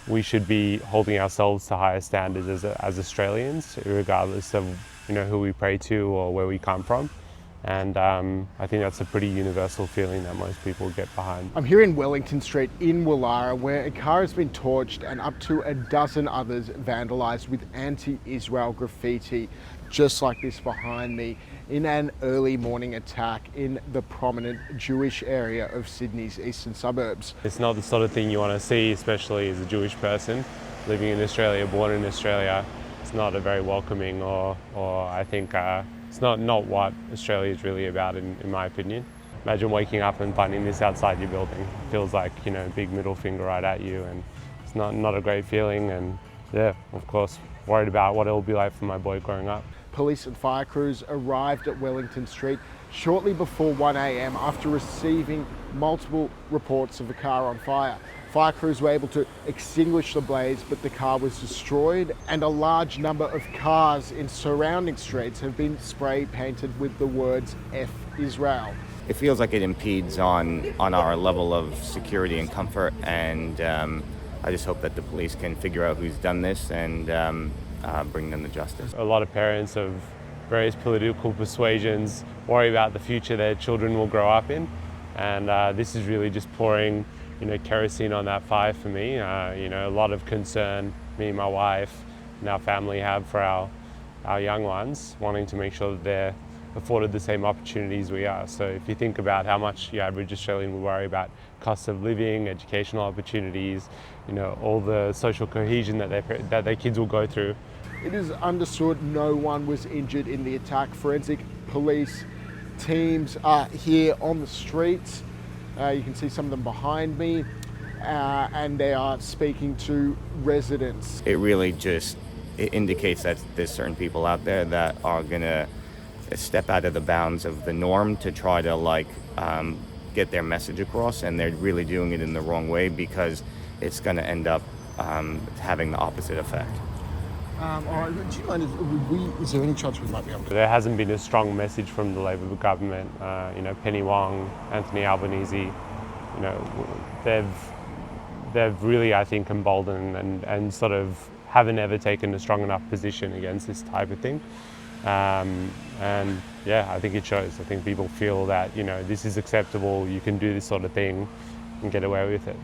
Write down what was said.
we should be holding ourselves to higher standards as Australians, regardless of who we pray to or where we come from. And I think that's a pretty universal feeling that most people get behind. I'm here in Wellington Street in Woollahra, where a car has been torched and up to a dozen others vandalised with anti-Israel graffiti, just like this behind me, in an early morning attack in the prominent Jewish area of Sydney's eastern suburbs. It's not the sort of thing you want to see, especially as a Jewish person living in Australia, born in Australia. It's not a very welcoming or I think it's not what Australia is really about, in my opinion. Imagine waking up and finding this outside your building. It feels like, big middle finger right at you, and it's not a great feeling. And yeah, of course, worried about what it'll be like for my boy growing up. Police and fire crews arrived at Wellington Street shortly before 1 a.m. after receiving multiple reports of a car on fire. Fire crews were able to extinguish the blaze, but the car was destroyed, and a large number of cars in surrounding streets have been spray painted with the words F Israel. It feels like it impedes on our level of security and comfort, and I just hope that the police can figure out who's done this and bring them to justice. A lot of parents of various political persuasions worry about the future their children will grow up in, and this is really just pouring kerosene on that fire for me. A lot of concern me and my wife and our family have for our young ones, wanting to make sure that they're afforded the same opportunities we are. So if you think about how much your average Australian will worry about cost of living, educational opportunities, all the social cohesion that their kids will go through. It is understood no one was injured in the attack. Forensic police teams are here on the streets. You can see some of them behind me, and they are speaking to residents. It really it indicates that there's certain people out there that are gonna step out of the bounds of the norm to try to get their message across, and they're really doing it in the wrong way, because it's gonna end up having the opposite effect. All right, do you mind, is there any chance we might be able to? There hasn't been a strong message from the Labor government. Penny Wong, Anthony Albanese, they've really, I think, emboldened and sort of haven't ever taken a strong enough position against this type of thing. And yeah, I think it shows. I think people feel that, this is acceptable, you can do this sort of thing and get away with it.